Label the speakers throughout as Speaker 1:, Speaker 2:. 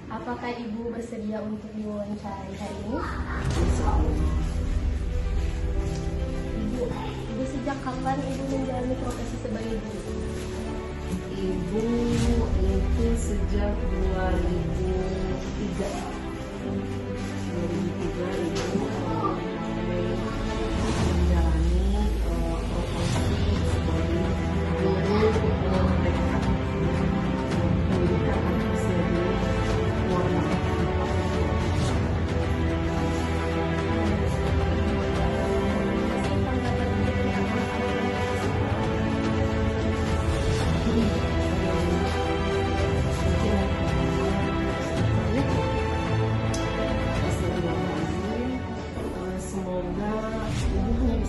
Speaker 1: Apakah Ibu bersedia untuk diwawancarai hari ini? Ibu sejak kapan Ibu menjalani profesi sebagai guru?
Speaker 2: Ibu itu sejak 2003 Ibu menjalani profesi sebagai guru TK pendidikan anak usia dini warna.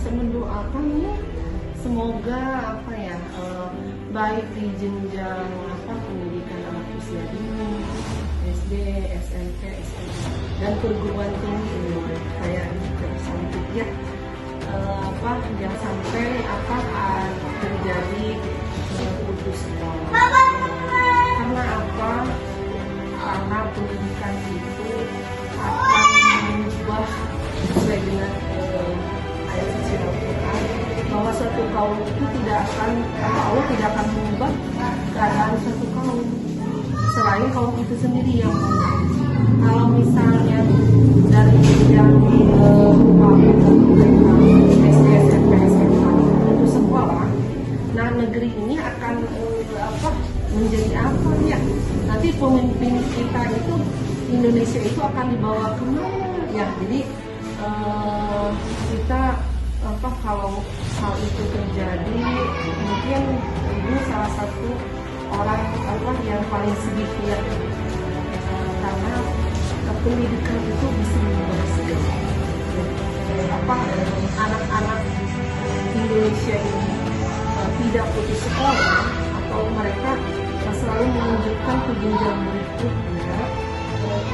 Speaker 2: Mendoakan ya, semoga baik di jenjang pendidikan anak usia dini, SD, SMP, SMA dan perguruan tinggi kayak cantik ya, jangan sampai terjadi putus sekolah. Karena karena pendidikan itu akan mengubah sesuai dengan ayat suci Al-Quran bahwa suatu kaum itu Allah tidak akan mengubah keadaan suatu kaum selain kaum itu sendiri yang mengubah. Kalau misalnya dari yang SD, SMP, SMA itu sekolah, nah negeri ini akan menjadi apa ya? Nanti pemimpin kita itu Indonesia itu akan dibawa kemana ya? Jadi kita kalau hal itu terjadi, mungkin Ibu salah satu orang yang paling sedih ya, karena pendidikan itu bisa mengubah segala. Anak-anak Indonesia ini tidak putus sekolah atau mereka selalu menunjukkan ke jenjang berikutnya.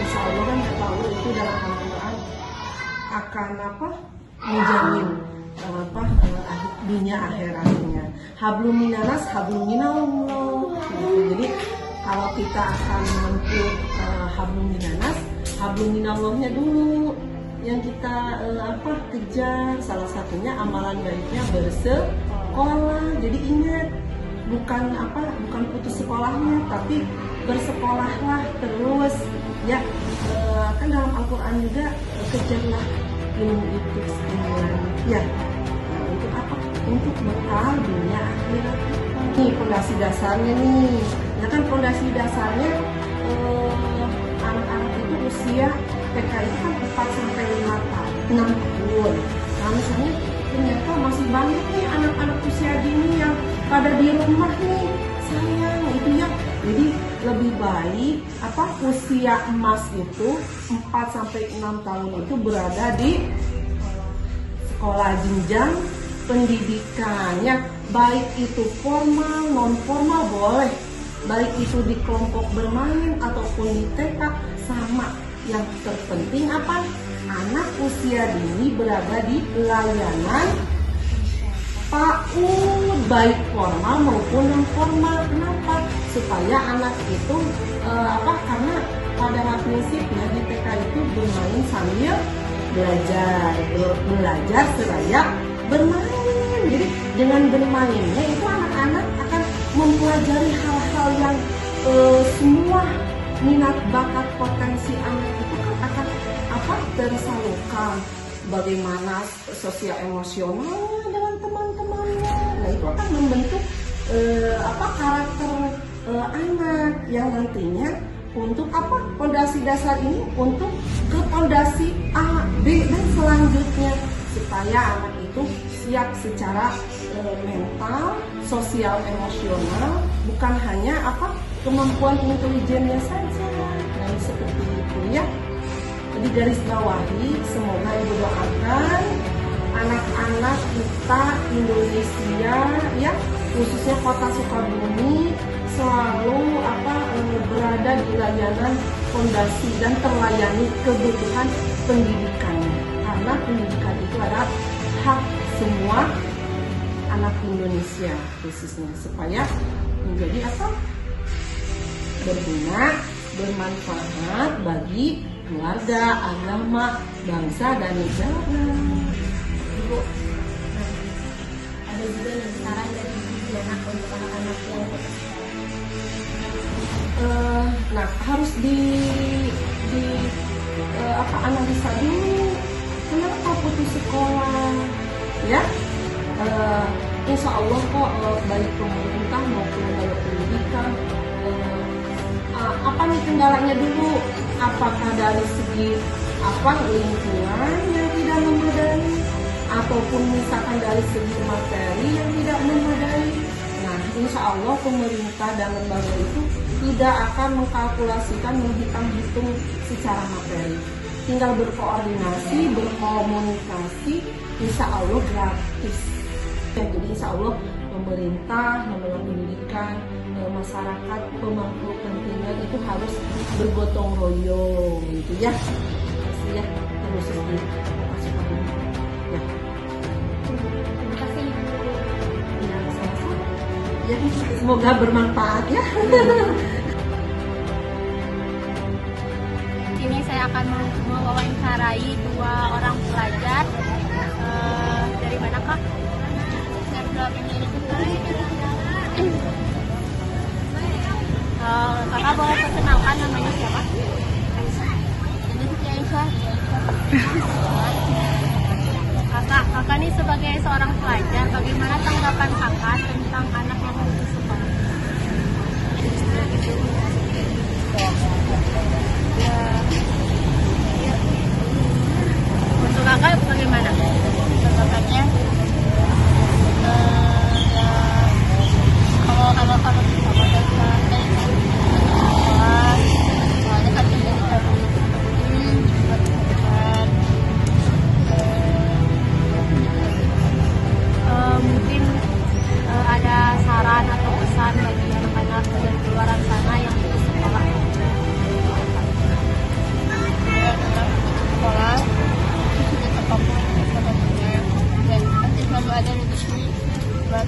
Speaker 2: Insya Allah kan tahu itu dalam Al-Quran akan menjamin dunia akhiratnya. Hablum minanas, hablum minallah. Jadi kalau kita akan menempuh hablum minanas, hablum minallahnya dulu yang kita kejar. Salah satunya amalan baiknya bersekolah. Jadi ingat, bukan putus sekolahnya, tapi bersekolahlah terus ya. Kan dalam Al-Quran juga kejarlah ilmu itu sekalian ya. Untuk apa? Untuk bekal dunia akhirat. Nih fondasi dasarnya nih. Ya kan fondasi dasarnya anak-anak itu usia TK itu kan 4 sampai 5 tahun, 6 tahun. Nah misalnya ternyata masih banyak nih anak-anak usia dini yang pada di rumah nih, sayang itu ya. Jadi lebih baik usia emas itu 4 sampai 6 tahun itu berada di sekolah jenjang pendidikannya, baik itu formal, non formal boleh, baik itu di kelompok bermain ataupun di TK sama. Yang terpenting anak usia dini berada di layanan PAUD, baik formal maupun non formal. Kenapa? Supaya anak itu karena pada prinsipnya di TK itu bermain sambil belajar seraya bermain. Jadi dengan bermainnya itu anak-anak akan mempelajari hal-hal yang semua minat bakat potensi anak itu kan akan tersalurkan. Bagaimana sosial emosionalnya dengan teman-temannya. Nah itu akan membentuk karakter anak yang nantinya untuk fondasi dasar ini untuk ke fondasi A, B dan selanjutnya, supaya anak itu siap secara mental, sosial, emosional, bukan hanya kemampuan intelijennya saja. Nah seperti itu ya. Jadi garis bawahi, semoga Ibu doakan anak-anak kita Indonesia ya, khususnya Kota Sukabumi selalu berada di layanan fondasi dan terlayani kebutuhan pendidikannya. Karena pendidikan itu adalah hak semua anak Indonesia khususnya, supaya menjadi berguna, bermanfaat bagi keluarga, agama, bangsa, dan negara.
Speaker 1: Ibu, ada juga nih saran dari ibu anak untuk anak-anak yang putus sekolah.
Speaker 2: Nah, harus analisa dulu kenapa putus sekolah, ya. Insya Allah kok baik pemerintah maupun lembaga pendidikan, apa nih kendalanya dulu? Apakah dari segi lingkungan yang tidak memadai, ataupun misalkan dari segi materi yang tidak memadai? Nah, insya Allah pemerintah dan lembaga itu tidak akan mengkalkulasikan, menghitung secara materi. Tinggal berkoordinasi, berkomunikasi, insya Allah gratis. Jadi insya Allah pemerintah, lembaga pendidikan, masyarakat, pemangku kepentingan itu harus bergotong royong, gitu ya. Pasti ya, terus kasih tahu. Ya.
Speaker 1: Terima kasih Ibu.
Speaker 2: Ya, sama-sama. Ya, semoga bermanfaat ya.
Speaker 1: Ini saya akan mewawancarai 2 orang pelajar. Dari mana Kak? Kakak boleh perkenalkan namanya siapa? Ini Siti Aisyah. Kakak ini sebagai seorang pelajar, bagaimana tanggapan kakak tentang anak yang putus sekolah? Untuk kakak bagaimana tanggapannya? Mungkin ada saran atau pesan bagi anak-anak yang di luar sana yang putus sekolah. Sekolah apapun sebetulnya, dan pasti selalu ada di sini buat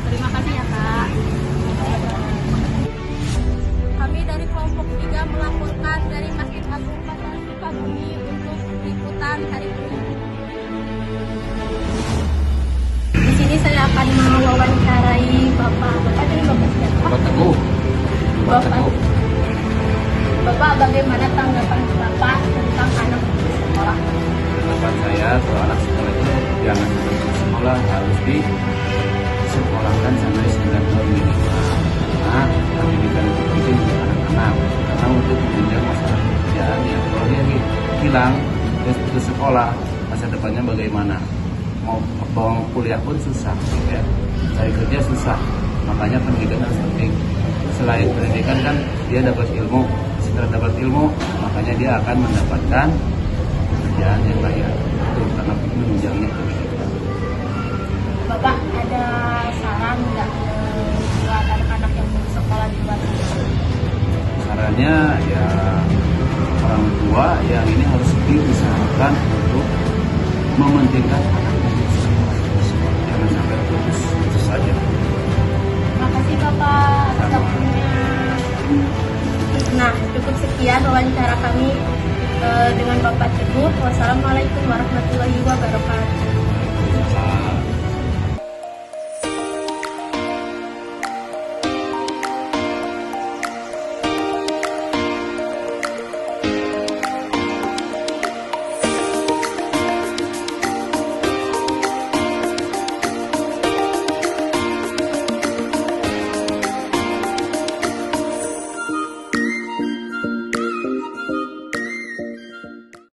Speaker 1: terima kasih ya Kak. Kami dari kelompok 3 melaporkan dari Masjid Agung Pasar Sukabumi untuk liputan hari ini. Di sini saya akan mewawancarai Bapak dari Bapak siapa?
Speaker 3: Bapak Teguh.
Speaker 1: Bapak, bagaimana tanggapan Bapak tentang anak putus sekolah?
Speaker 3: Tanggapan saya kalau anak sekolah itu jangan putus sekolah, harus disekolahkan sampai 9 tahun minimal. Karena pendidikan itu penting untuk anak-anak, karena untuk menunjang masalah pekerjaan yang kalau dia hilang terus putus sekolah, masa depannya bagaimana? Mau kuliah pun susah, ya. Cari kerja susah. Makanya pendidikan harus penting. Selain pendidikan kan dia dapat ilmu. Setelah dapat ilmu, makanya dia akan mendapatkan pekerjaan yang layak. Itu karena menunjangnya pendidikan.
Speaker 1: Bapak ada saran nggak buat anak-anak yang putus sekolah di luar negeri?
Speaker 3: Sarannya ya orang tua yang ini harus diusahakan untuk mementingkan anaknya di sekolah. Jangan sampai putus saja.
Speaker 1: Terima kasih Bapak atas waktunya. Nah, cukup sekian wawancara kami dengan Bapak Teguh. Wassalamualaikum warahmatullahi wabarakatuh.